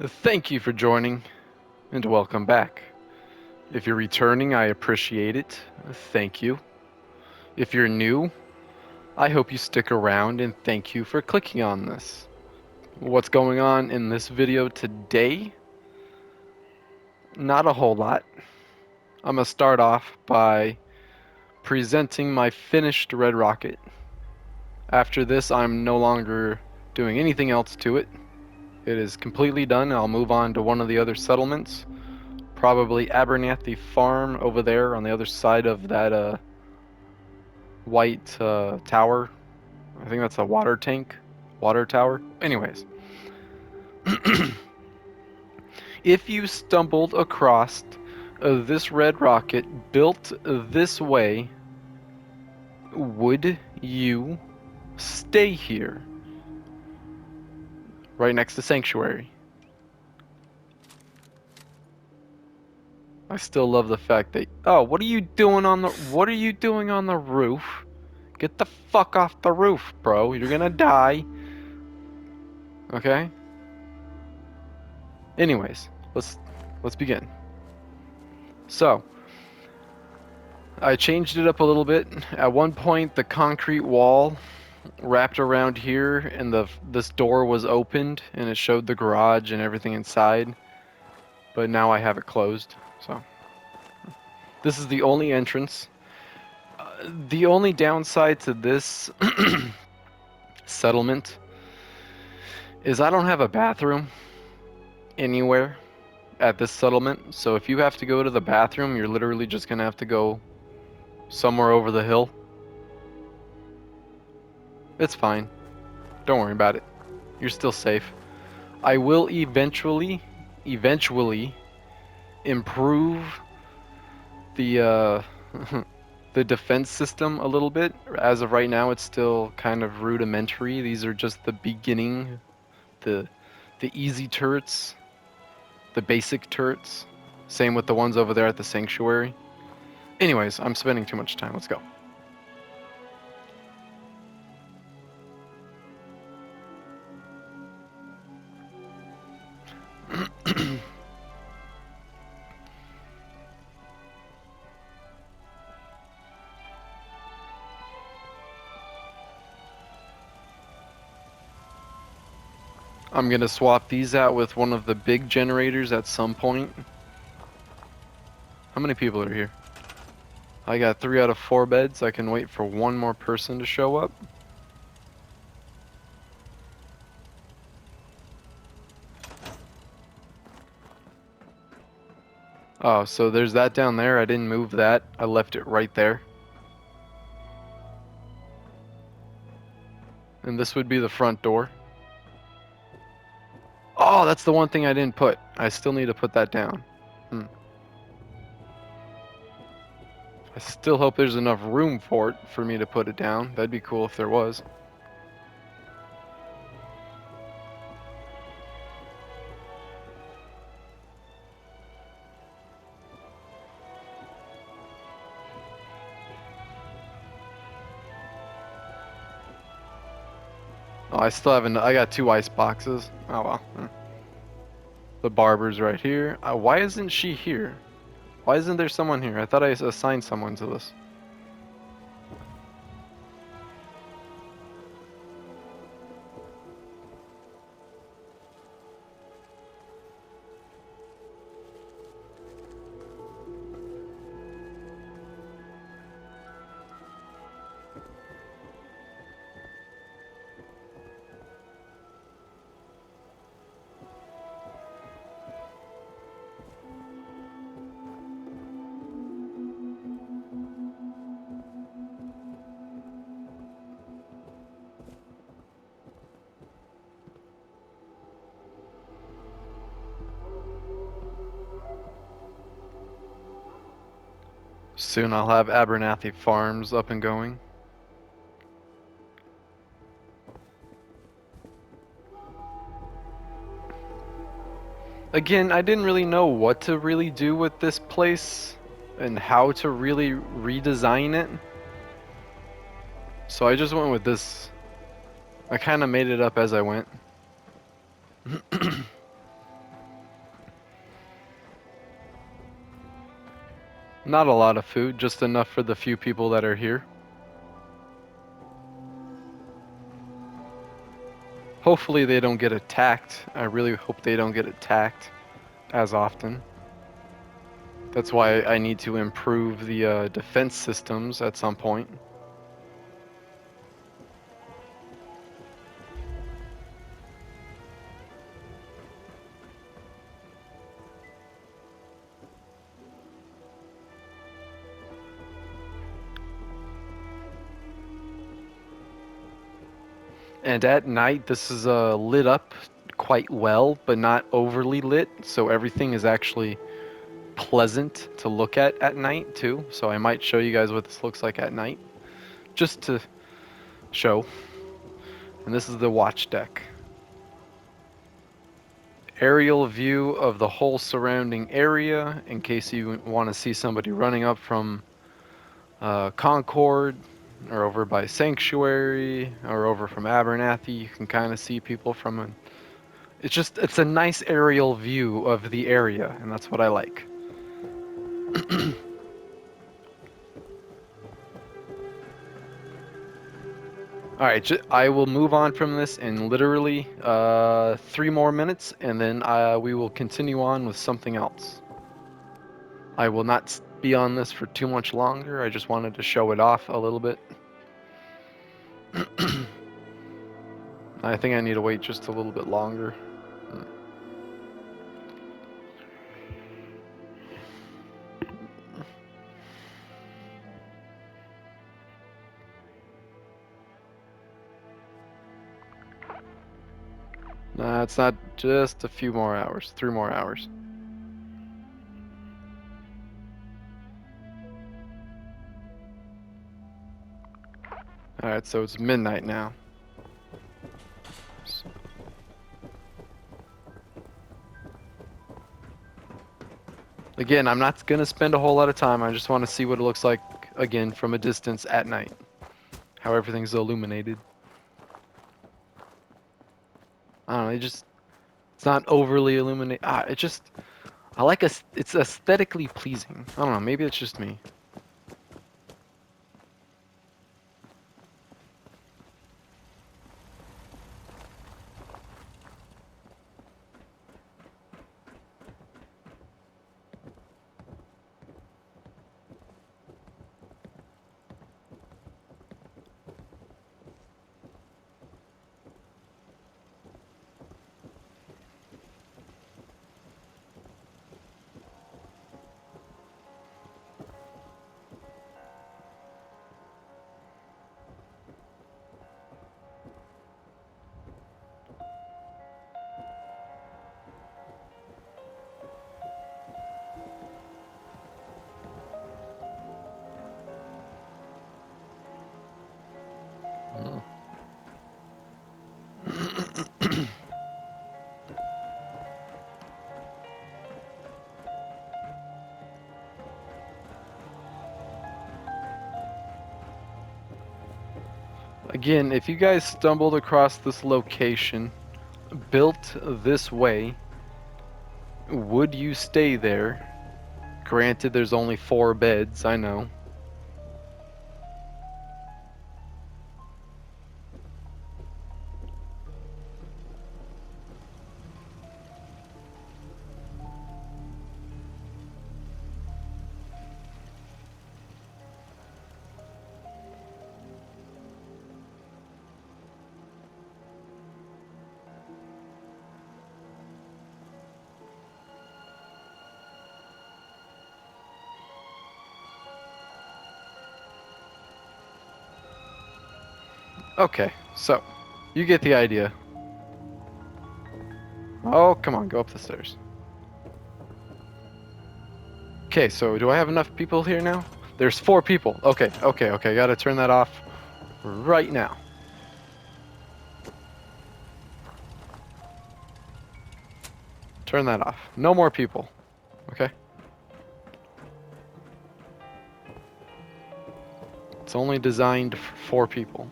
Thank you for joining, and welcome back. If you're returning, I appreciate it. Thank you. If you're new, I hope you stick around and thank you for clicking on this. What's going on in this video today? Not a whole lot. I'm going to start off by presenting my finished Red Rocket. After this, I'm no longer doing anything else to it. It is completely done. I'll move on to one of the other settlements. Probably Abernathy Farm over there on the other side of that white tower. I think that's a water tank, water tower. Anyways, if you stumbled across this red rocket built this way, would you stay here? Right next to Sanctuary. I still love the fact that, oh, what are you doing on the roof? Get the fuck off the roof, bro. You're gonna die. Okay? Anyways, let's begin. So, I changed it up a little bit. At one point, the concrete wall wrapped around here, and this door was opened, and it showed the garage and everything inside. But now I have it closed. So, this is the only entrance. The only downside to this settlement is I don't have a bathroom anywhere at this settlement. So if you have to go to the bathroom, you're literally just gonna have to go somewhere over the hill. It's fine. Don't worry about it. You're still safe. I will eventually improve the the defense system a little bit. As of right now, it's still kind of rudimentary. These are just the beginning, the easy turrets, the basic turrets. Same with the ones over there at the sanctuary. Anyways, I'm spending too much time. Let's go. I'm gonna swap these out with one of the big generators at some point. How many people are here? I got 3 out of 4 beds. I can wait for one more person to show up. Oh, so there's that down there. I didn't move that. I left it right there. And this would be the front door. Oh, that's the one thing I didn't put. I still need to put that down. I still hope there's enough room for it for me to put it down. That'd be cool if there was. Oh, I still haven't. I got 2 ice boxes. Oh well. The barber's right here. Why isn't she here? Why isn't there someone here? I thought I assigned someone to this. Soon I'll have Abernathy Farms up and going. Again, I didn't really know what to really do with this place and how to really redesign it. So I just went with this. I kind of made it up as I went. Not a lot of food, just enough for the few people that are here. Hopefully they don't get attacked. I really hope they don't get attacked as often. That's why I need to improve the defense systems at some point. And at night, this is lit up quite well, but not overly lit, so everything is actually pleasant to look at night too. So I might show you guys what this looks like at night, just to show. And this is the watch deck. Aerial view of the whole surrounding area in case you want to see somebody running up from Concord or over by Sanctuary or over from Abernathy. You can kind of see people from an it's a nice aerial view of the area, and that's what I like. Alright, I will move on from this in literally 3 more minutes, and then we will continue on with something else. I will not be on this for too much longer, I just wanted to show it off a little bit. I think I need to wait just a little bit longer. Nah, it's not just a few more hours, 3 more hours. Alright, so it's midnight now. Again, I'm not going to spend a whole lot of time. I just want to see what it looks like, again, from a distance at night. How everything's illuminated. I don't know, it's not overly illuminated. I like it's aesthetically pleasing. I don't know, maybe it's just me. Again, if you guys stumbled across this location, built this way, would you stay there? Granted, there's only 4 beds, I know. Okay, so, you get the idea. Oh, come on, go up the stairs. Okay, so do I have enough people here now? There's 4 people. Okay, gotta turn that off right now. Turn that off. No more people. Okay? It's only designed for 4 people.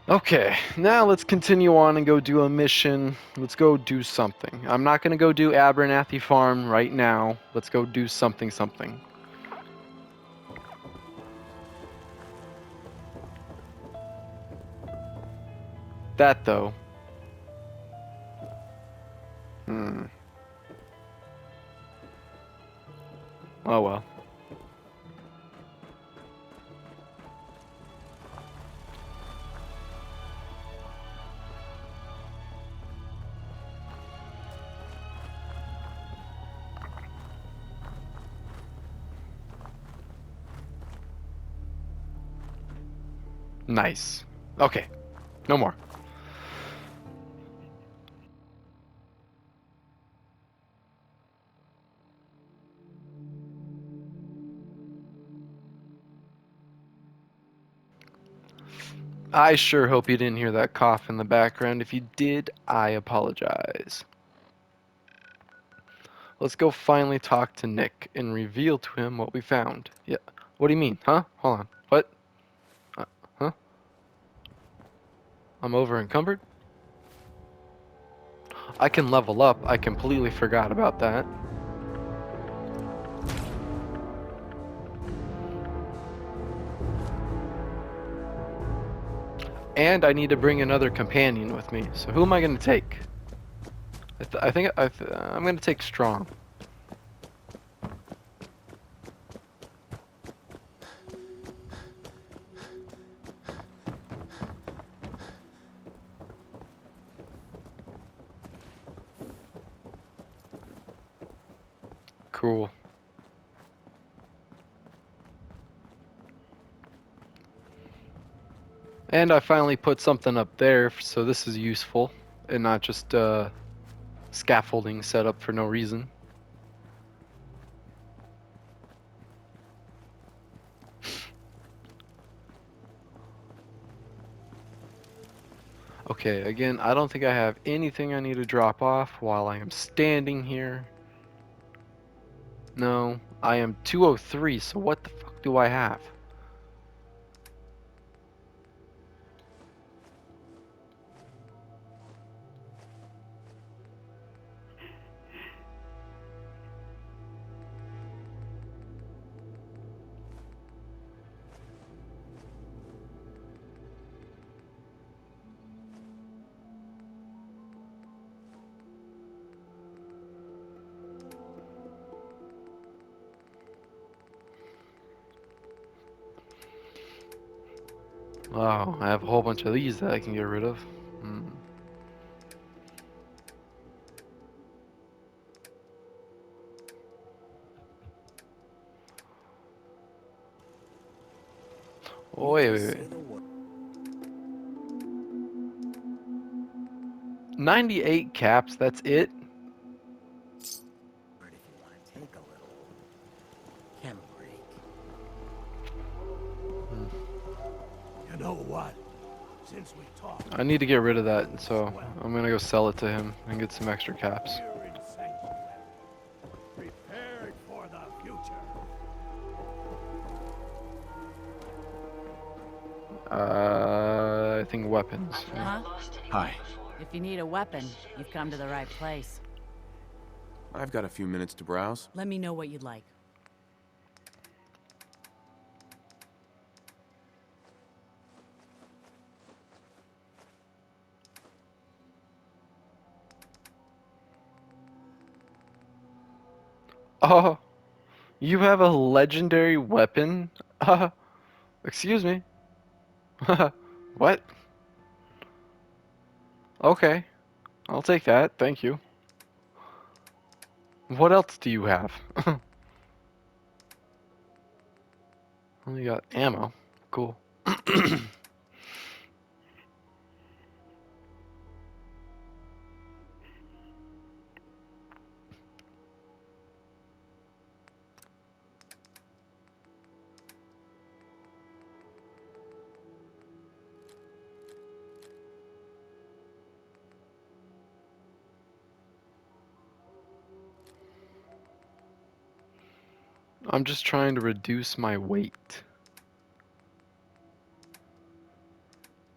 Okay, now let's continue on and go do a mission. Let's go do something. I'm not gonna go do Abernathy Farm right now. Let's go do something. That though. Oh well. Nice. Okay, no more. I sure hope you didn't hear that cough in the background. If you did, I apologize. Let's go finally talk to Nick and reveal to him what we found. Yeah. What do you mean? Huh? Hold on. What? Huh? I'm over encumbered? I can level up. I completely forgot about that. And I need to bring another companion with me. So who am I going to take? I'm going to take Strong. Cool. And I finally put something up there, so this is useful and not just scaffolding set up for no reason. Okay, again, I don't think I have anything I need to drop off while I am standing here. No, I am 203, so what the fuck do I have? Oh, I have a whole bunch of these that I can get rid of. Hmm. Oh, wait. 98 caps, that's it? If you want to take a little chem break. You know what? Since we talked, I need to get rid of that, so I'm gonna go sell it to him and get some extra caps. we're in sanctuary, prepared for the future. I think weapons. Huh? Hi. If you need a weapon, you've come to the right place. I've got a few minutes to browse. Let me know what you'd like. Oh, you have a legendary weapon? Excuse me. What? Okay, I'll take that, thank you. What else do you have? Only got ammo. Cool. I'm just trying to reduce my weight.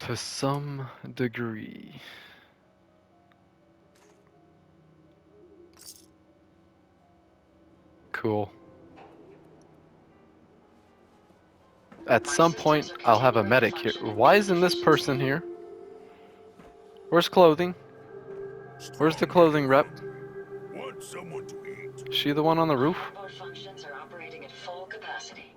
To some degree. Cool. At some point, I'll have a medic here. Why isn't this person here? Where's clothing? Where's the clothing rep? Want someone to eat? Is she the one on the roof? Onboard functions are operating at full capacity.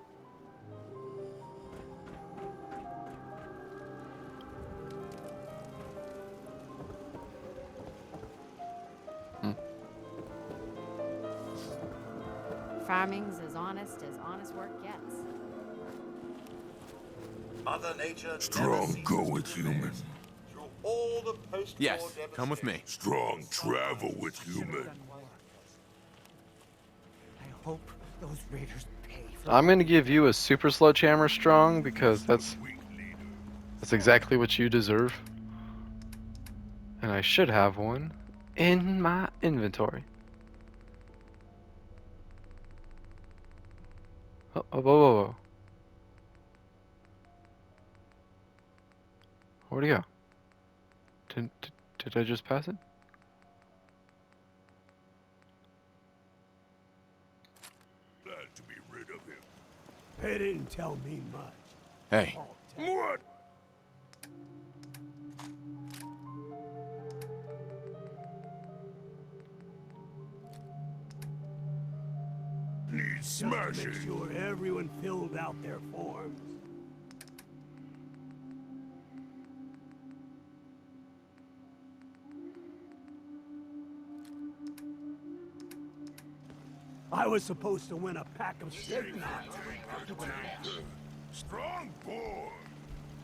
Farming's as honest work gets. Mother Nature Strong go with human. through all the post-war Yes, come with me. Strong travel with human. I hope those raiders pay for I'm gonna give you a super sledgehammer strong because that's exactly what you deserve. And I should have one in my inventory. Oh, whoa, whoa, whoa. Where'd he go? Did I just pass it? Glad to be rid of him. They didn't tell me much. Hey, What? Need smashing. Make sure everyone filled out their forms. I was supposed to win a pack of steak knives. Strong boy.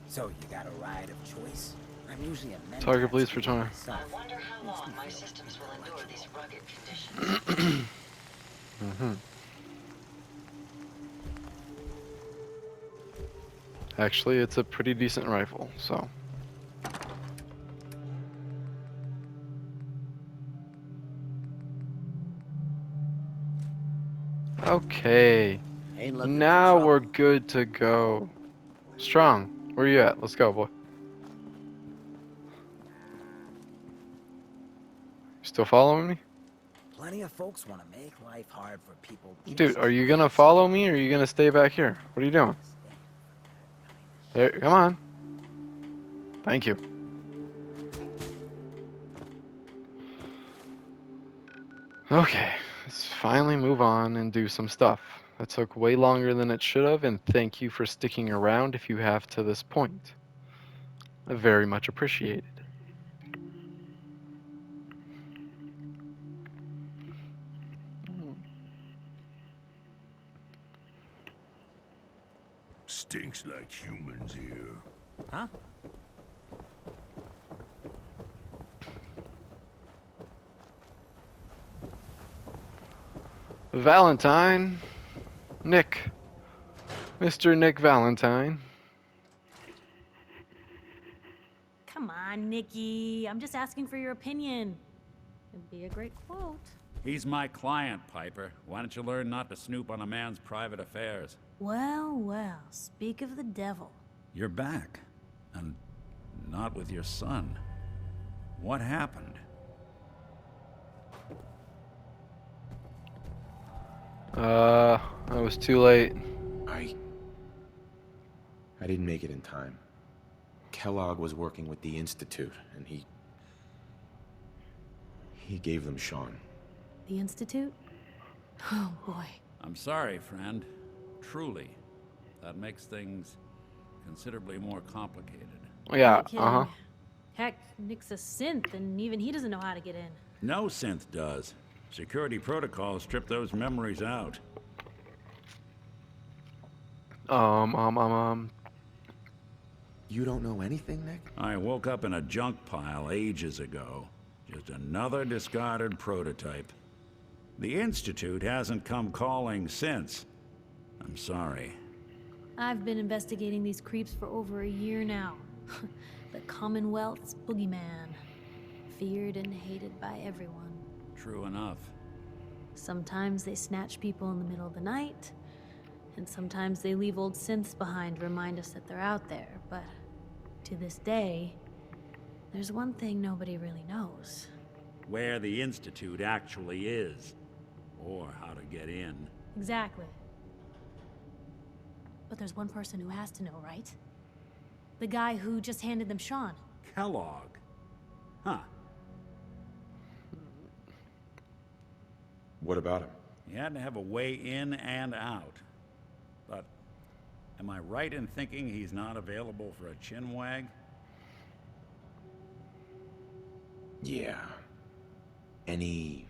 So you got a ride of choice? I'm usually a mentor Target bleeds for 20. I wonder how long my systems will endure these rugged conditions. Actually, it's a pretty decent rifle, so. Okay, Ain't looking for now trouble. we're good to go. Strong, where you at? Let's go, boy. Still following me? Plenty of folks want to make life hard for people. Dude, are you gonna follow me or are you gonna stay back here? What are you doing? There, come on. Thank you. Okay, let's finally move on and do some stuff. That took way longer than it should have, and thank you for sticking around if you have to this point. I very much appreciate it. Stinks like humans here. Huh? Valentine. Nick. Mr. Nick Valentine. Come on, Nikki. I'm just asking for your opinion. It'd be a great quote. He's my client, Piper. Why don't you learn not to snoop on a man's private affairs? Well, well, speak of the devil. You're back. And not with your son. What happened? I was too late. I didn't make it in time. Kellogg was working with the Institute, and he gave them Sean. The Institute? Oh, boy. I'm sorry, friend. Truly. That makes things considerably more complicated. Yeah, No kidding. uh-huh. Heck, Nick's a synth, and even he doesn't know how to get in. No synth does. Security protocols strip those memories out. You don't know anything, Nick? I woke up in a junk pile ages ago. Just another discarded prototype. The Institute hasn't come calling since. I'm sorry. I've been investigating these creeps for over a year now. The Commonwealth's boogeyman. Feared and hated by everyone. True enough. Sometimes they snatch people in the middle of the night, and sometimes they leave old synths behind to remind us that they're out there, but To this day, there's one thing nobody really knows. Where the Institute actually is. Or how to get in. Exactly. But there's one person who has to know, right? The guy who just handed them Sean. Kellogg. Huh. What about him? He had to have a way in and out. But am I right in thinking he's not available for a chinwag? Yeah. Any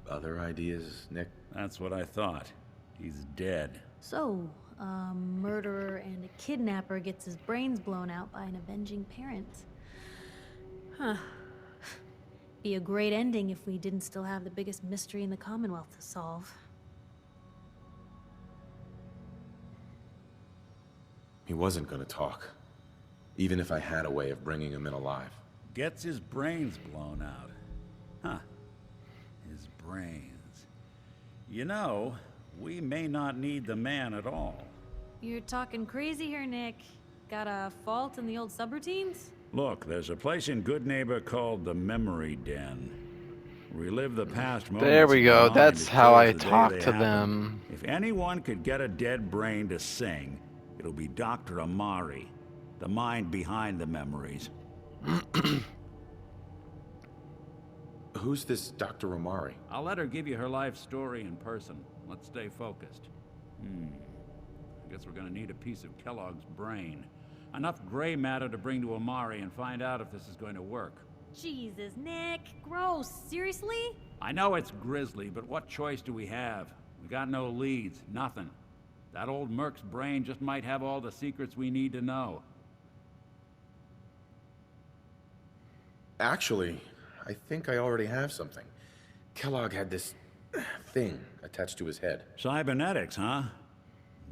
other ideas, Nick? That's what I thought. He's dead. So, a murderer and a kidnapper gets his brains blown out by an avenging parent. Huh. Be a great ending if we didn't still have the biggest mystery in the Commonwealth to solve. He wasn't gonna talk. Even if I had a way of bringing him in alive. Gets his brains blown out. Huh. His brains. You know, we may not need the man at all. You're talking crazy here, Nick. Got a fault in the old subroutines? Look, there's a place in Good Neighbor called the Memory Den. Relive the past moments. There we in your go. mind That's as how clear I as the day talk they to happened. them. If anyone could get a dead brain to sing, it'll be Dr. Amari, the mind behind the memories. Who's this Dr. Amari? I'll let her give you her life story in person. Let's stay focused. I guess we're gonna need a piece of Kellogg's brain. Enough gray matter to bring to Amari and find out if this is going to work. Jesus, Nick. Gross. Seriously? I know it's grisly, but what choice do we have? We got no leads, nothing. That old Merc's brain just might have all the secrets we need to know. Actually, I think I already have something. Kellogg had this thing attached to his head. Cybernetics, huh?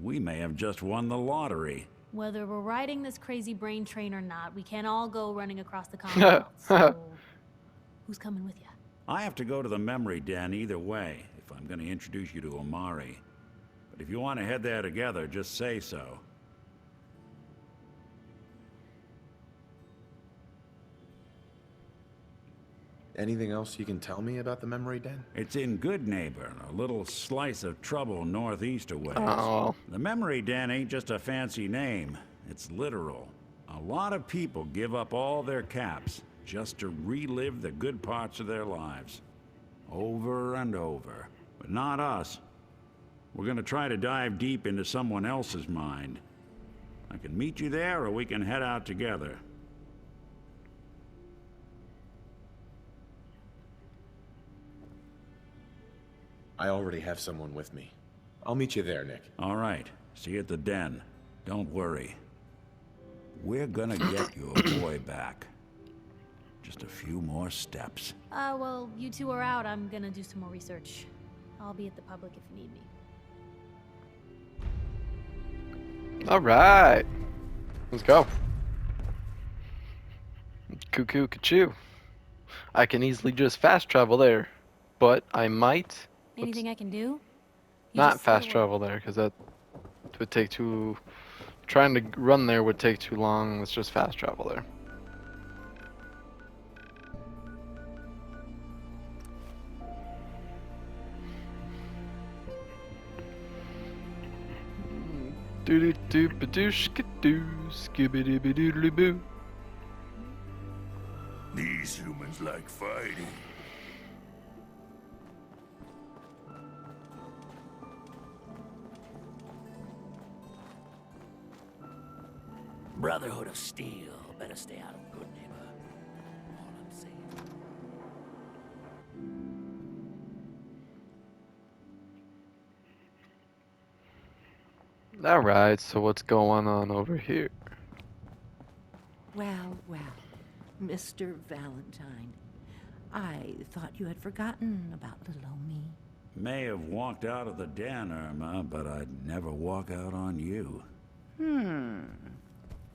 We may have just won the lottery. Whether we're riding this crazy brain train or not, we can't all go running across the Commonwealth. So, who's coming with you? I have to go to the memory den either way, if I'm going to introduce you to Amari. But if you want to head there together, just say so. Anything else you can tell me about the memory den? It's in Good Neighbor, a little slice of trouble northeast of ways. Oh. The memory den ain't just a fancy name. It's literal. A lot of people give up all their caps just to relive the good parts of their lives. Over and over. But not us. We're gonna try to dive deep into someone else's mind. I can meet you there, or we can head out together. I already have someone with me. I'll meet you there, Nick. All right. See you at the den. Don't worry. We're gonna get your boy back. Just a few more steps. Well, you two are out. I'm gonna do some more research. I'll be at the public if you need me. All right. Let's go. Cuckoo, choo. I can easily just fast travel there, but I might Anything I can do? You not just say fast what- travel there because that would take too. Trying to run there would take too long. Let's just fast travel there. Do do do ba doo skidoo skibidi doodly boo. These humans like fighting. Brotherhood of Steel. Better stay out of Good Neighbor. All I'm saying. All right, so what's going on over here? Well, well, Mr. Valentine. I thought you had forgotten about little old me. May have walked out of the den, Irma, but I'd never walk out on you.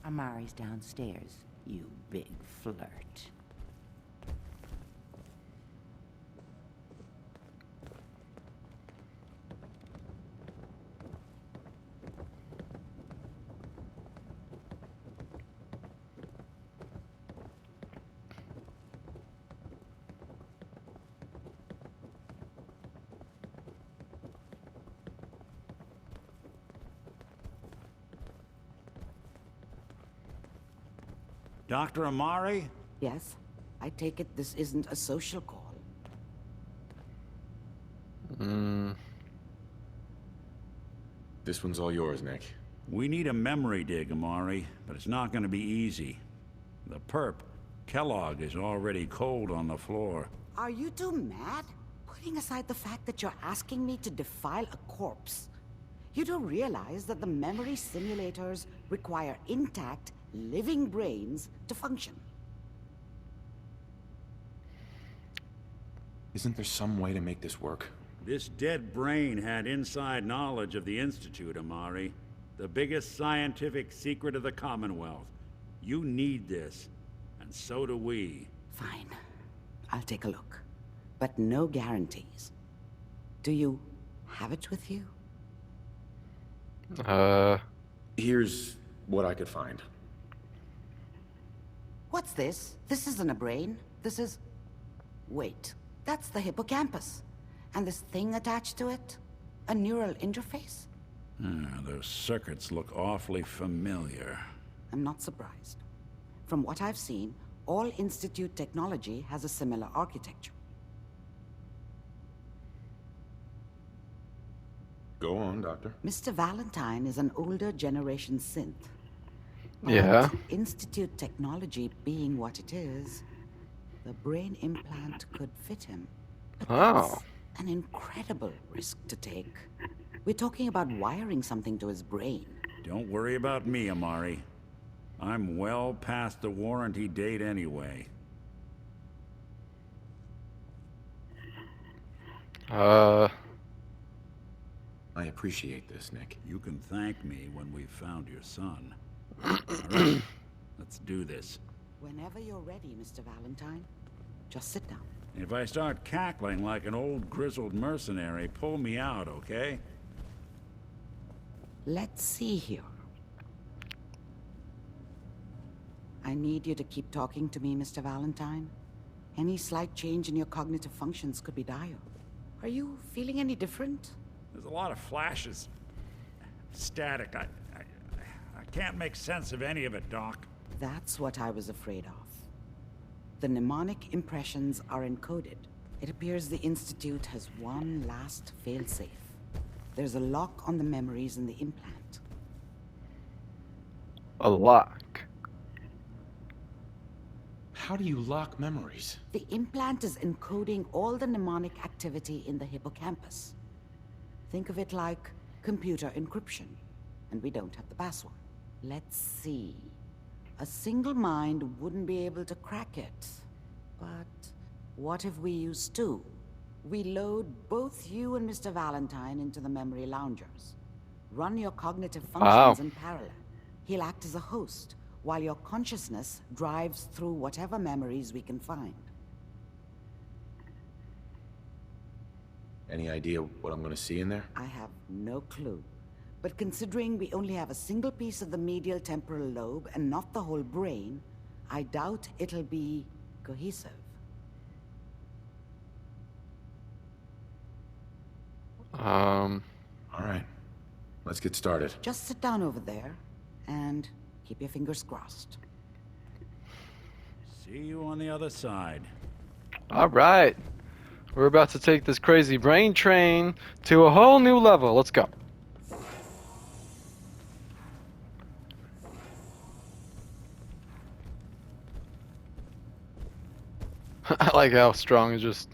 Amari's downstairs, you big flirt. Dr. Amari? Yes? I take it this isn't a social call. This one's all yours, Nick. We need a memory dig, Amari, but it's not gonna be easy. The perp, Kellogg, is already cold on the floor. Are you two mad? Putting aside the fact that you're asking me to defile a corpse, you don't realize that the memory simulators require intact, living brains to function. Isn't there some way to make this work? This dead brain had inside knowledge of the Institute, Amari. The biggest scientific secret of the Commonwealth. You need this, and so do we. Fine. I'll take a look. But no guarantees. Do you have it with you? Here's what I could find. What's this? This isn't a brain. This is... Wait. That's the hippocampus. And this thing attached to it? A neural interface? Those circuits look awfully familiar. I'm not surprised. From what I've seen, all Institute technology has a similar architecture. Go on, Doctor. Mr. Valentine is an older generation synth. Yeah. But Institute technology being what it is, the brain implant could fit him. But that's an incredible risk to take. We're talking about wiring something to his brain. Don't worry about me, Amari. I'm well past the warranty date anyway. I appreciate this, Nick. You can thank me when we've found your son. All right, let's do this. Whenever you're ready, Mr. Valentine. Just sit down. If I start cackling like an old grizzled mercenary, pull me out, okay? Let's see here. I need you to keep talking to me, Mr. Valentine. Any slight change in your cognitive functions could be dire. Are you feeling any different? There's a lot of flashes. Static. I can't make sense of any of it, Doc. That's what I was afraid of. The mnemonic impressions are encoded. It appears the Institute has one last failsafe. There's a lock on the memories in the implant. A lock. How do you lock memories? The implant is encoding all the mnemonic activity in the hippocampus. Think of it like computer encryption, and we don't have the password. Let's see. A single mind wouldn't be able to crack it. But what if we use two? We load both you and Mr. Valentine into the memory loungers. Run your cognitive functions in parallel. He'll act as a host, while your consciousness drives through whatever memories we can find. Any idea what I'm gonna see in there? I have no clue. But considering we only have a single piece of the medial temporal lobe and not the whole brain, I doubt it'll be cohesive. All right. Let's get started. Just sit down over there and keep your fingers crossed. See you on the other side. All right. We're about to take this crazy brain train to a whole new level. Let's go. I like how Strong is just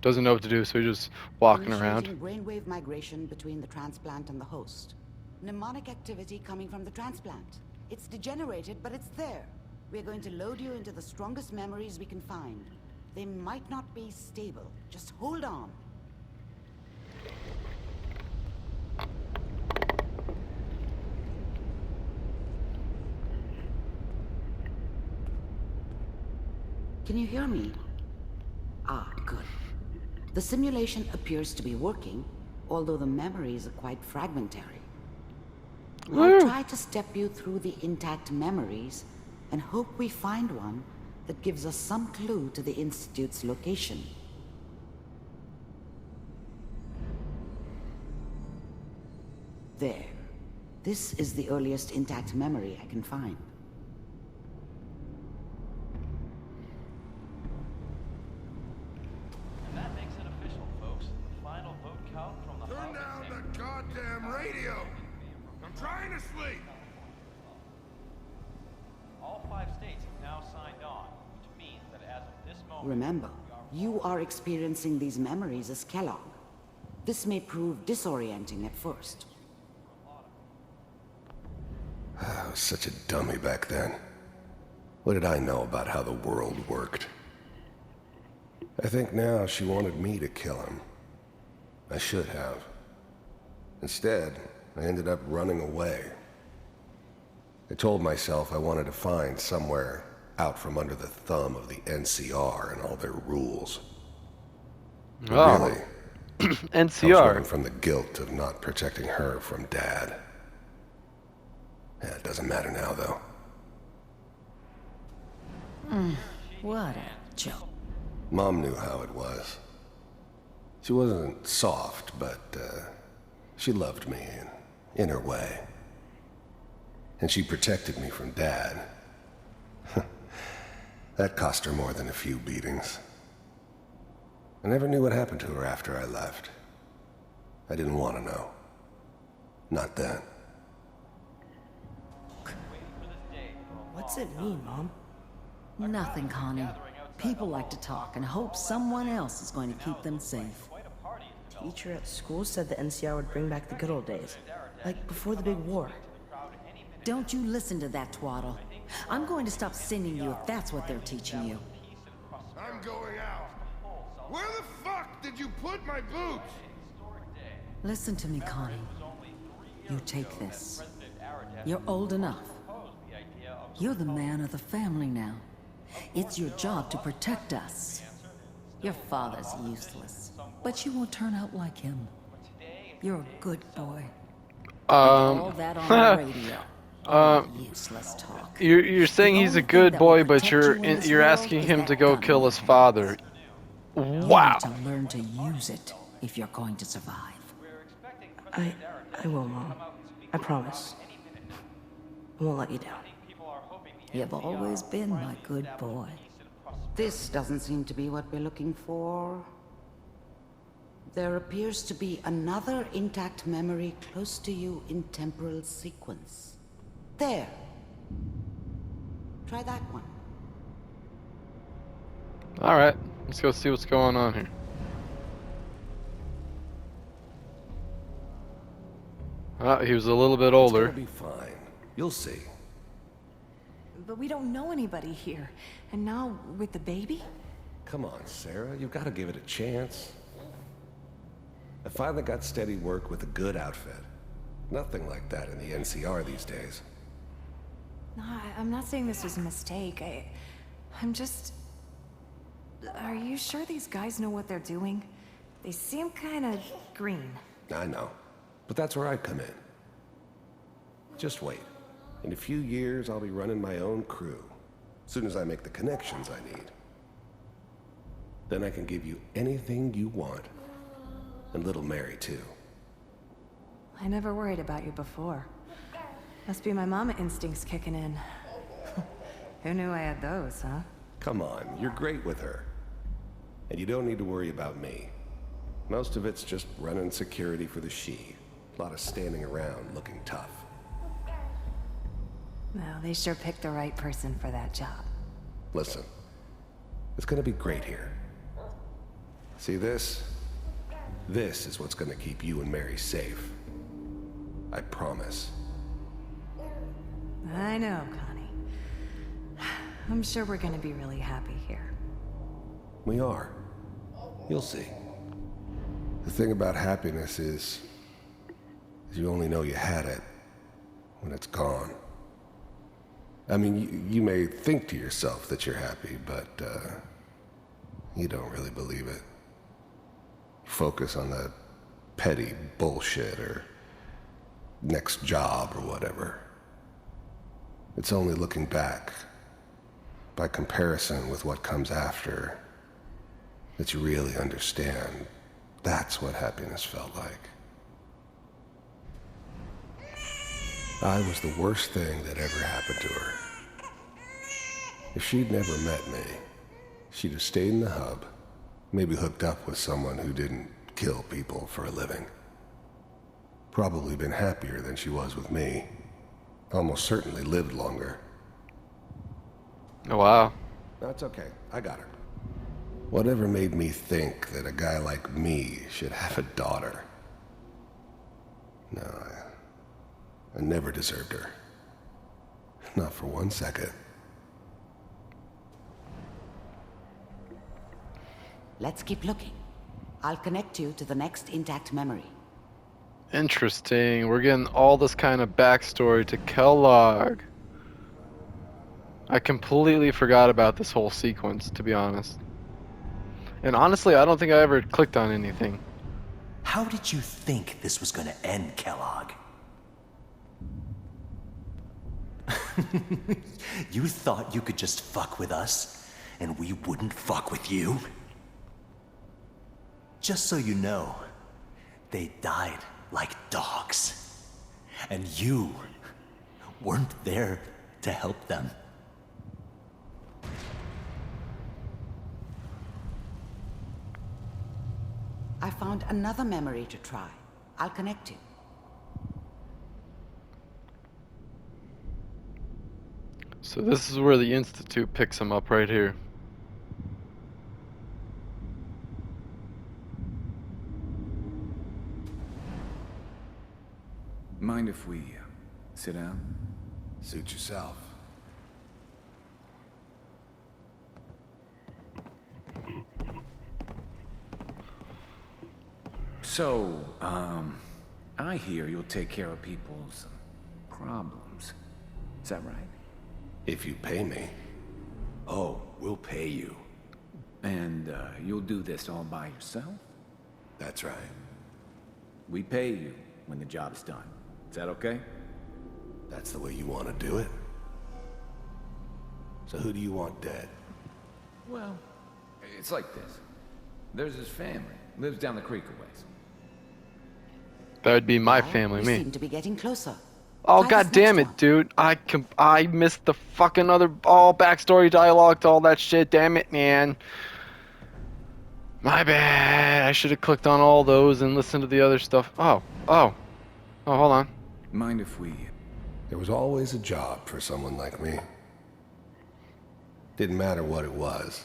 doesn't know what to do, so he's just walking around. Initiating brainwave migration between the transplant and the host. Mnemonic activity coming from the transplant. It's degenerated, but it's there. We're going to load you into the strongest memories we can find. They might not be stable. Just hold on. Can you hear me? Ah, good. The simulation appears to be working, although the memories are quite fragmentary. I'll try to step you through the intact memories and hope we find one that gives us some clue to the Institute's location. There. This is the earliest intact memory I can find. Remember, you are experiencing these memories as Kellogg. This may prove disorienting at first. I was such a dummy back then. What did I know about how the world worked? I think now she wanted me to kill him. I should have. Instead, I ended up running away. I told myself I wanted to find somewhere out from under the thumb of the NCR and all their rules. Oh. Really, I was NCR. running from the guilt of not protecting her from Dad. Yeah, it doesn't matter now, though. What a joke. Mom knew how it was. She wasn't soft, but she loved me in her way. And she protected me from Dad. That cost her more than a few beatings. I never knew what happened to her after I left. I didn't want to know. Not then. What's it mean, Mom? Nothing, Connie. People like to talk and hope someone else is going to keep them safe. Teacher at school said the NCR would bring back the good old days. Like before the big war. Don't you listen to that twaddle. I'm going to stop sending you if that's what they're teaching you. I'm going out. Where the fuck did you put my boots? Listen to me, Connie. You take this. You're old enough. You're the man of the family now. It's your job to protect us. Your father's useless, but you won't turn out like him. You're a good boy. All that on the radio. Useless talk. You're saying he's a good boy, but you're asking him to go kill his father. Wow. You need to learn to use it if you're going to survive. I will, Mom. I promise. I won't let you down. You've always been my good boy. This doesn't seem to be what we're looking for. There appears to be another intact memory close to you in temporal sequence. There. Try that one. Alright, let's go see what's going on here. He was a little bit older. It's gonna be fine. You'll see. But we don't know anybody here. And now, with the baby? Come on, Sarah. You've got to give it a chance. I finally got steady work with a good outfit. Nothing like that in the NCR these days. No, I'm not saying this was a mistake. I'm just... Are you sure these guys know what they're doing? They seem kind of green. I know. But that's where I come in. Just wait. In a few years, I'll be running my own crew. As soon as I make the connections I need. Then I can give you anything you want. And little Mary, too. I never worried about you before. Must be my mama instincts kicking in. Who knew I had those, huh? Come on, you're great with her. And you don't need to worry about me. Most of it's just running security for the she. A lot of standing around looking tough. Well, they sure picked the right person for that job. Listen, it's gonna be great here. See this? This is what's gonna keep you and Mary safe. I promise. I know, Connie. I'm sure we're gonna be really happy here. We are. You'll see. The thing about happiness is you only know you had it when it's gone. I mean, you may think to yourself that you're happy, but you don't really believe it. You focus on the petty bullshit or next job or whatever. It's only looking back, by comparison with what comes after, that you really understand. That's what happiness felt like. I was the worst thing that ever happened to her. If she'd never met me, she'd have stayed in the hub, maybe hooked up with someone who didn't kill people for a living. Probably been happier than she was with me. Almost certainly lived longer. Oh, wow. That's okay. I got her. Whatever made me think that a guy like me should have a daughter? No, I never deserved her. Not for 1 second. Let's keep looking. I'll connect you to the next intact memory. Interesting. We're getting all this kind of backstory to Kellogg. I completely forgot about this whole sequence, to be honest. And honestly, I don't think I ever clicked on anything. How did you think this was gonna end, Kellogg? You thought you could just fuck with us, and we wouldn't fuck with you? Just so you know, they died like dogs. And you weren't there to help them. I found another memory to try. I'll connect you. So this is where the Institute picks him up right here. Mind if we sit down? Suit yourself. So, I hear you'll take care of people's problems. Is that right? If you pay me. Oh, we'll pay you. And, you'll do this all by yourself? That's right. We pay you when the job's done. Is that okay? That's the way you want to do it? So who do you want dead? Well, it's like this. There's his family. Lives down the creek a ways. That would be my family, We me. seem to be getting closer. Oh, Try god this damn next it, dude. I missed the fucking other backstory dialogue to all that shit. Damn it, man. My bad. I should have clicked on all those and listened to the other stuff. Oh, hold on. Mind if we... There was always a job for someone like me. Didn't matter what it was.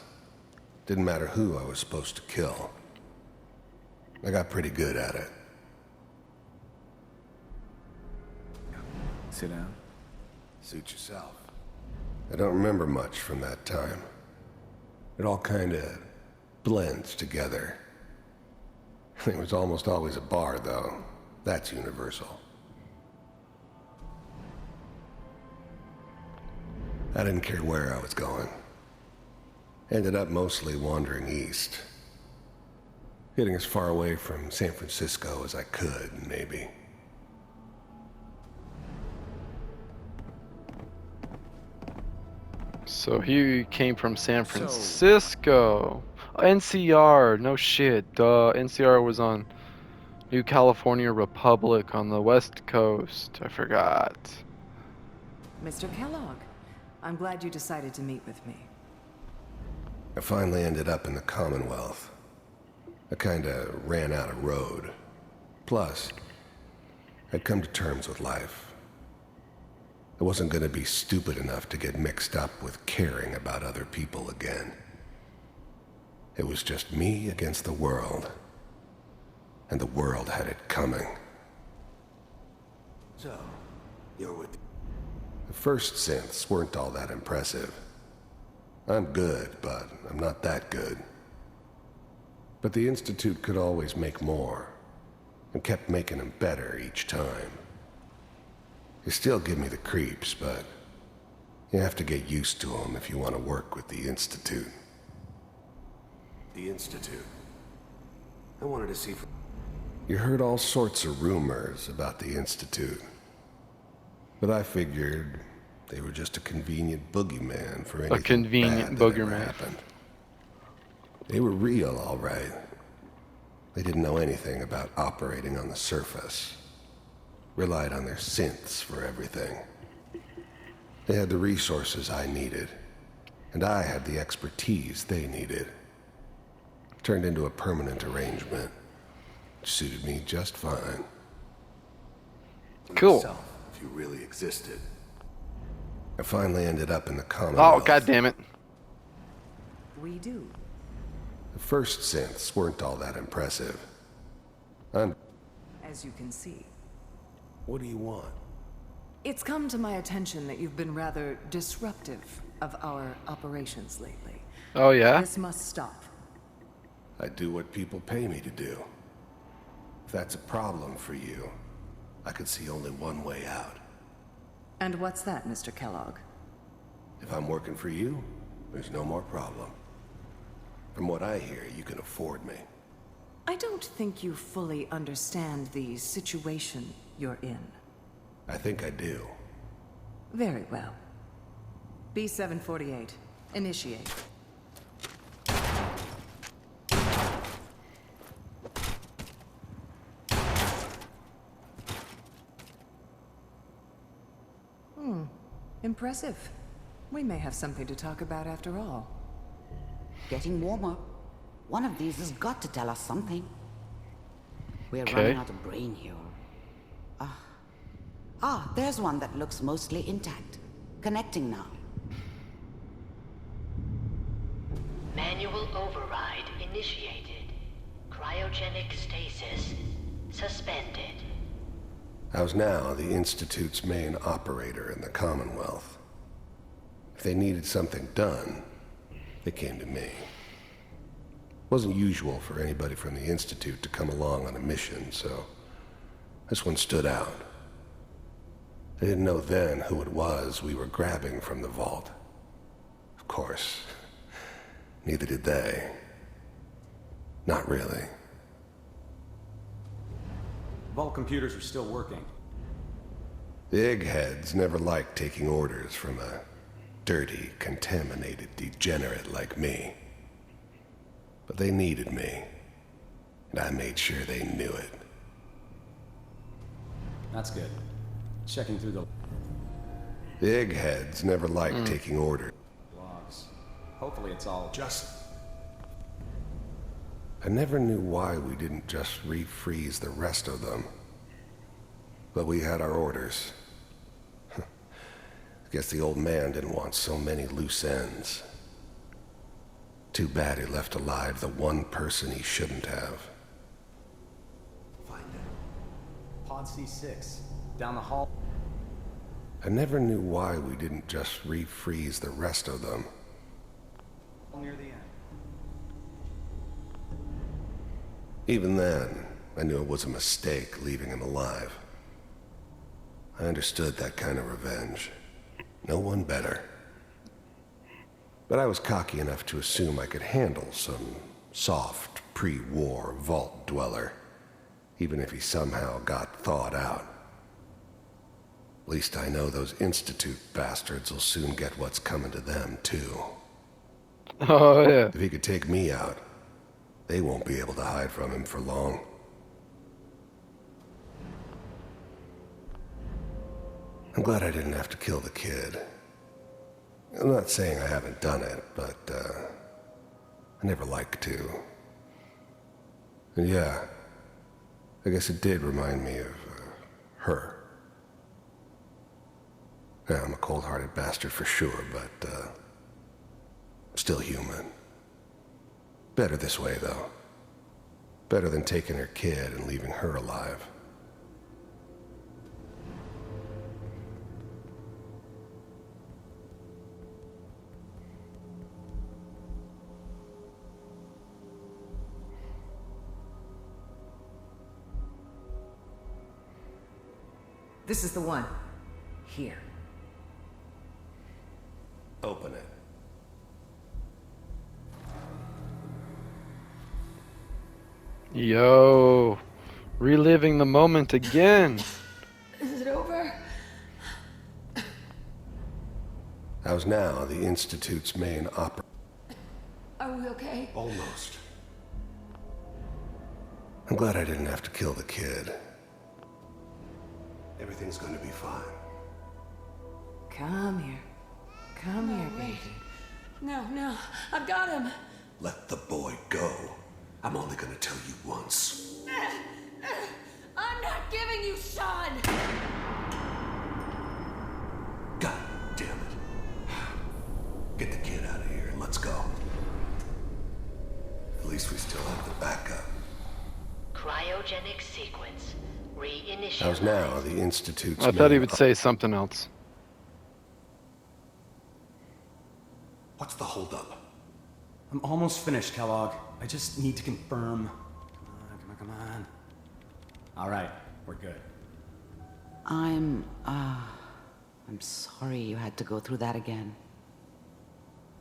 Didn't matter who I was supposed to kill. I got pretty good at it. Sit down. Suit yourself. I don't remember much from that time. It all kinda blends together. There was almost always a bar, though. That's universal. I didn't care where I was going. Ended up mostly wandering east. Getting as far away from San Francisco as I could, maybe. So he came from San Francisco. NCR, no shit. Duh. NCR was on New California Republic on the West Coast. I forgot. Mr. Kellogg, I'm glad you decided to meet with me. I finally ended up in the Commonwealth. I kinda ran out of road. Plus, I'd come to terms with life. I wasn't gonna be stupid enough to get mixed up with caring about other people again. It was just me against the world. And the world had it coming. So, you're with... The first synths weren't all that impressive. I'm good, but I'm not that good. But the Institute could always make more, and kept making them better each time. They still give me the creeps, but you have to get used to them if you want to work with the Institute. The Institute. I wanted to see... You heard all sorts of rumors about the Institute. But I figured they were just a convenient boogeyman for anything A convenient bad that ever boogeyman. happened. They were real, all right. They didn't know anything about operating on the surface. Relied on their synths for everything. They had the resources I needed, and I had the expertise they needed. Turned into a permanent arrangement, which suited me just fine. Cool. Myself, if you really existed. I finally ended up in the Commonwealth. Oh, god damn it. We do. The first synths weren't all that impressive. As you can see. What do you want? It's come to my attention that you've been rather disruptive of our operations lately. Oh, yeah? This must stop. I do what people pay me to do. If that's a problem for you, I could see only one way out. And what's that, Mr. Kellogg? If I'm working for you, there's no more problem. From what I hear, you can afford me. I don't think you fully understand the situation you're in. I think I do. Very well. B-748, initiate. Impressive. We may have something to talk about after all. Getting warmer. One of these has got to tell us something. We're Okay. running out of brain here. There's one that looks mostly intact. Connecting now. Manual override initiated. Cryogenic stasis suspended. I was now the Institute's main operator in the Commonwealth. If they needed something done, they came to me. It wasn't usual for anybody from the Institute to come along on a mission, so this one stood out. I didn't know then who it was we were grabbing from the vault. Of course, neither did they. Not really. Vault computers are still working. The eggheads never liked taking orders from a dirty, contaminated degenerate like me. But they needed me, and I made sure they knew it. That's good. Checking through the The eggheads never liked taking orders. logs. Hopefully it's all just... I never knew why we didn't just refreeze the rest of them. But we had our orders. I guess the old man didn't want so many loose ends. Too bad he left alive the one person he shouldn't have. Find it. Pod C6. Down the hall. I never knew why we didn't just refreeze the rest of them. Near the end. Even then, I knew it was a mistake leaving him alive. I understood that kind of revenge. No one better. But I was cocky enough to assume I could handle some soft, pre-war vault dweller, even if he somehow got thawed out. At least I know those Institute bastards will soon get what's coming to them, too. Oh, yeah. If he could take me out, they won't be able to hide from him for long. I'm glad I didn't have to kill the kid. I'm not saying I haven't done it, but, I never like to. And yeah, I guess it did remind me of, her. Yeah, I'm a cold-hearted bastard for sure, but, still human. Better this way, though. Better than taking her kid and leaving her alive. This is the one. Here. Open it. Yo, reliving the moment again. Is it over? I was now the Institute's main Are we okay? Almost. I'm glad I didn't have to kill the kid. Everything's going to be fine. Come here. Come here, baby. No, I've got him. Let the boy go. I'm only going to tell you once. I'm not giving you Sean! God damn it. Get the kid out of here and let's go. At cryogenic sequence. Reinitialize. How's now the Institute's I thought he main would say something else. What's the holdup? I'm almost finished, Kellogg. I just need to confirm. Come on. All right, we're good. I'm sorry you had to go through that again.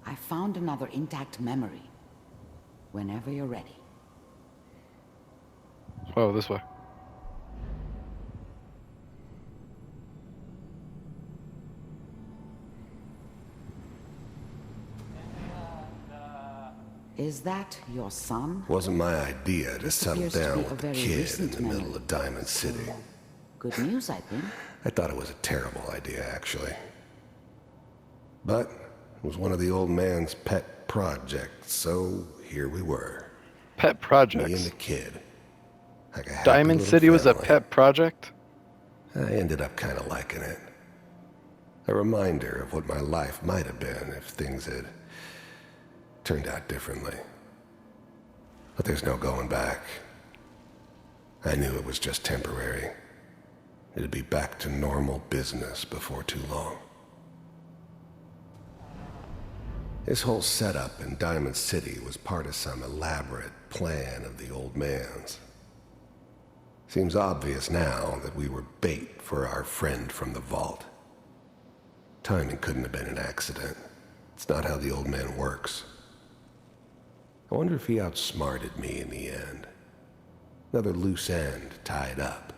I found another intact memory. Whenever you're ready. Oh, this way. Is that your son? Wasn't my idea to settle appears to down be a with the very kid in recent the middle memory. of Diamond City. Good news, I think. I thought it was a terrible idea, actually. But it was one of the old man's pet projects, so here we were. Pet Me projects. and the kid. Like a happy Diamond little City was a family. pet project? I ended up kind of liking it. A reminder of what my life might have been if things had turned out differently. But there's no going back. I knew it was just temporary. It'd be back to normal business before too long. This whole setup in Diamond City was part of some elaborate plan of the old man's. Seems obvious now that we were bait for our friend from the vault. Timing couldn't have been an accident. It's not how the old man works. I wonder if he outsmarted me in the end. Another loose end tied up.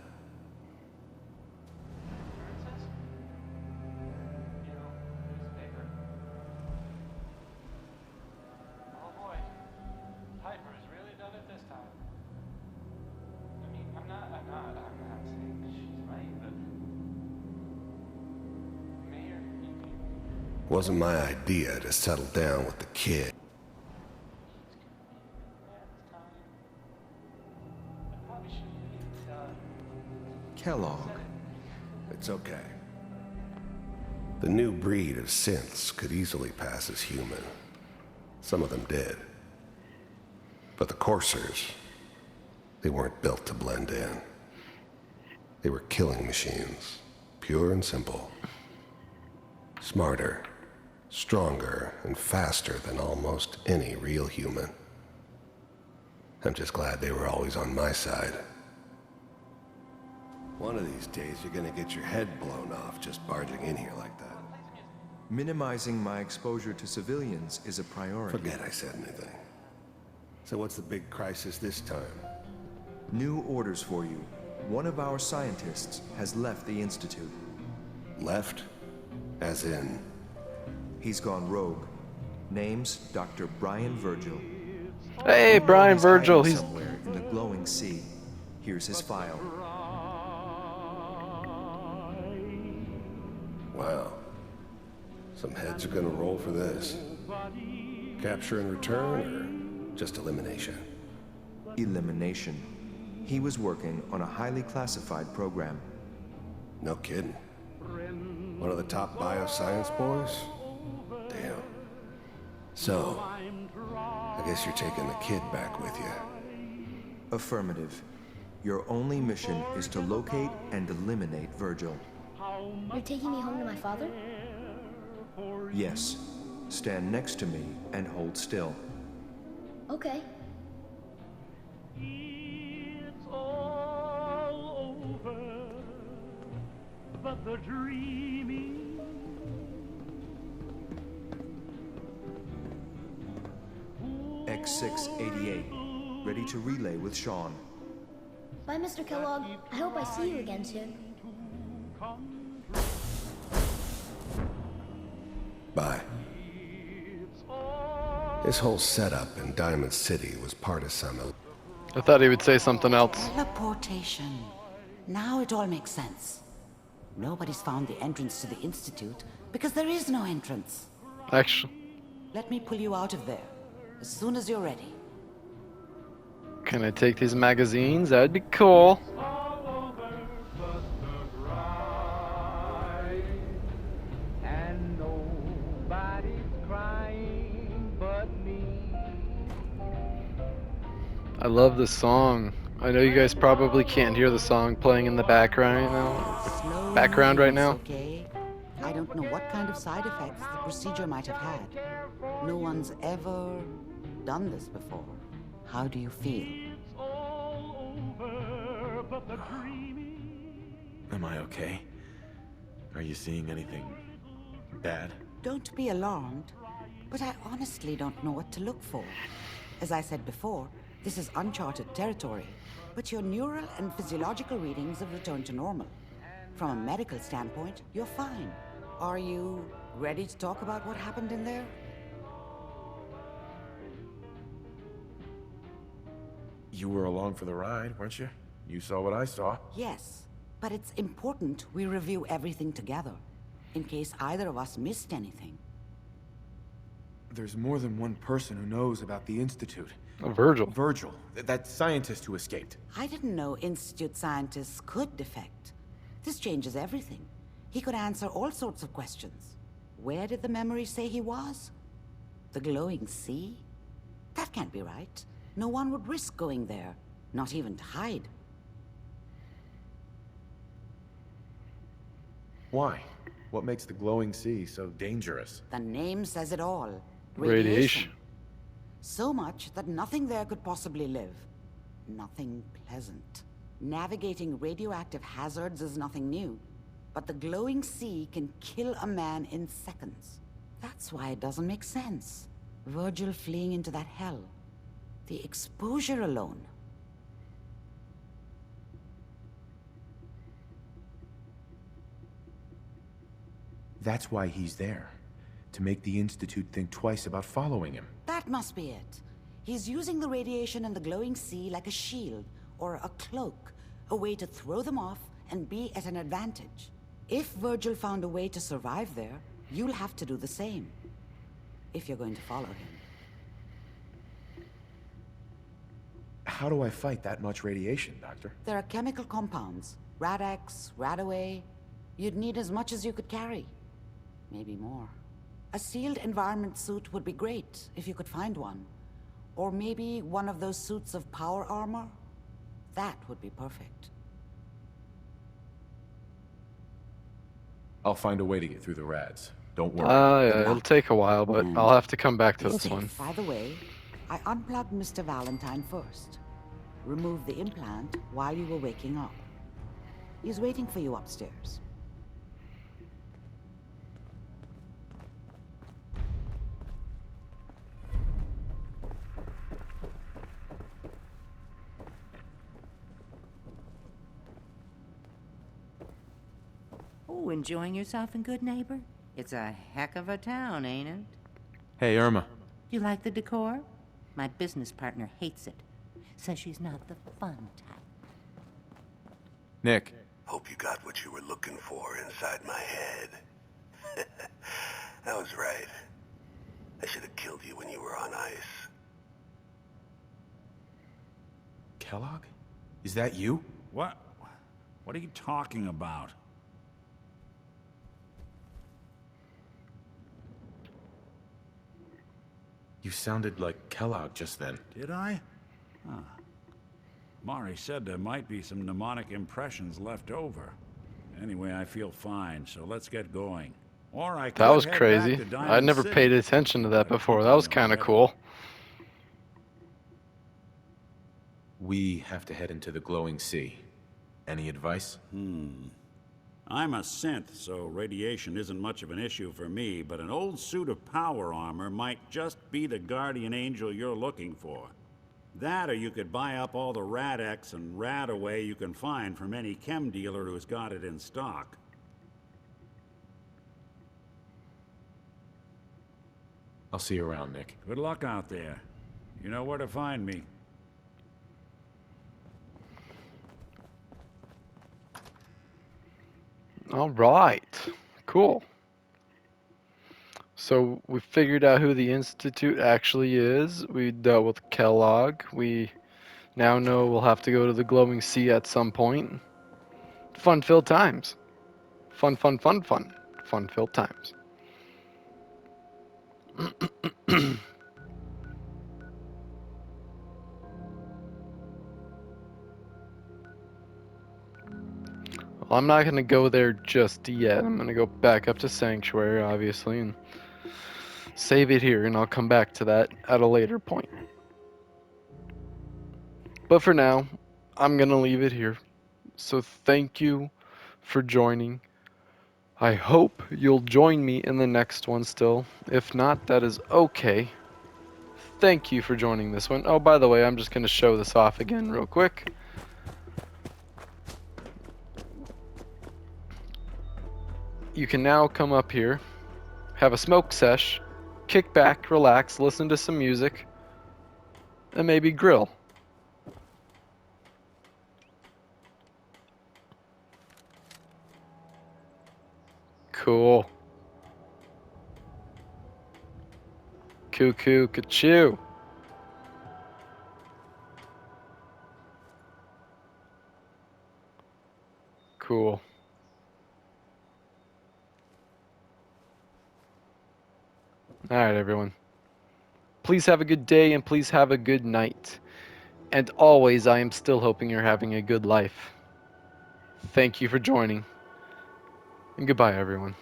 Wasn't my idea to settle down with the kid. Kellogg. It's okay. The new breed of synths could easily pass as human. Some of them did. But the coursers, they weren't built to blend in. They were killing machines, pure and simple. Smarter, stronger, and faster than almost any real human. I'm just glad they were always on my side. One of these days, you're gonna get your head blown off just barging in here like that. Minimizing my exposure to civilians is a priority. Forget I said anything. So what's the big crisis this time? New orders for you. One of our scientists has left the Institute. Left? As in? He's gone rogue. Name's Dr. Brian Virgil. Hey, Brian He's hiding Virgil, he's... somewhere in the glowing sea. Here's his file. Wow. Some heads are gonna roll for this. Capture and return, or just elimination? Elimination. He was working on a highly classified program. No kidding. One of the top bioscience boys? Damn. So, I guess you're taking the kid back with you. Affirmative. Your only mission is to locate and eliminate Virgil. You're taking me home to my father? Yes. Stand next to me and hold still. Okay. But the dreaming X688. Ready to relay with Sean. Bye, Mr. Kellogg. I hope I see you again soon. Bye. This whole setup in Diamond City was part of some... I thought he would say something else. Teleportation. Now it all makes sense. Nobody's found the entrance to the Institute because there is no entrance. Actually, Let me pull you out of there as soon as you're ready. can I take these magazines? That'd be cool. and nobody's crying but me. I love this song. I know you guys probably can't hear the song playing in the background right now. Slowly, Background right now. it's okay. I don't know what kind of side effects the procedure might have had. No one's ever done this before. How do you feel? Am I okay? Are you seeing anything bad? Don't be alarmed, but I honestly don't know what to look for. As I said before, this is uncharted territory, but your neural and physiological readings have returned to normal. From a medical standpoint, you're fine. Are you ready to talk about what happened in there? You were along for the ride, weren't you? You saw what I saw. Yes, but it's important we review everything together, in case either of us missed anything. There's more than one person who knows about the Institute. Virgil. Virgil, that scientist who escaped. I didn't know Institute scientists could defect. This changes everything. He could answer all sorts of questions. Where did the memory say he was? The glowing sea? That can't be right. No one would risk going there, not even to hide. Why? What makes the glowing sea so dangerous? The name says it all. Radiation. So much that nothing there could possibly live. Nothing pleasant. Navigating radioactive hazards is nothing new, but the glowing sea can kill a man in seconds. That's why it doesn't make sense. Virgil fleeing into that hell. The exposure alone. That's why he's there. To make the Institute think twice about following him. That must be it. He's using the radiation in the glowing sea like a shield, or a cloak, a way to throw them off and be at an advantage. If Virgil found a way to survive there, you'll have to do the same. If you're going to follow him. How do I fight that much radiation, Doctor? There are chemical compounds. Rad-X, Radaway. You'd need as much as you could carry. Maybe more. A sealed environment suit would be great, if you could find one. Or maybe one of those suits of power armor? That would be perfect. I'll find a way to get through the rads. Don't worry. Yeah, it'll take a while, but I'll have to come back to this one. By the way, I unplugged Mr. Valentine first. Removed the implant while you were waking up. He's waiting for you upstairs. Oh, enjoying yourself in Good Neighbor? It's a heck of a town, ain't it? Hey, Irma. You like the decor? My business partner hates it. Says she's not the fun type. Nick. Hope you got what you were looking for inside my head. I was right. I should have killed you when you were on ice. Kellogg? Is that you? What? What are you talking about? You sounded like Kellogg just then. Did I? Huh. Mari said there might be some mnemonic impressions left over. Anyway, I feel fine, so let's get going. Or I could That was head back crazy. to Diamond I'd never City. paid attention to that before. That was kind of cool. We have to head into the glowing sea. Any advice? I'm a synth, so radiation isn't much of an issue for me, but an old suit of power armor might just be the guardian angel you're looking for. That, or you could buy up all the Rad-X and Radaway you can find from any chem dealer who's got it in stock. I'll see you around, Nick. Good luck out there. You know where to find me. All right. Cool. So we figured out who the Institute actually is. We dealt with Kellogg. We now know we'll have to go to the glowing sea at some point. Fun-filled times. Fun. Fun-filled times. Well, I'm not going to go there just yet. I'm going to go back up to Sanctuary, obviously, and save it here, and I'll come back to that at a later point. But for now, I'm going to leave it here. So thank you for joining. I hope you'll join me in the next one still. If not, that is okay. Thank you for joining this one. Oh, by the way, I'm just going to show this off again real quick. You can now come up here, have a smoke sesh, kick back, relax, listen to some music, and maybe grill. Cool. Cuckoo, ka-choo. Cool. Alright, everyone. Please have a good day and please have a good night. And always, I am still hoping you're having a good life. Thank you for joining. And goodbye, everyone.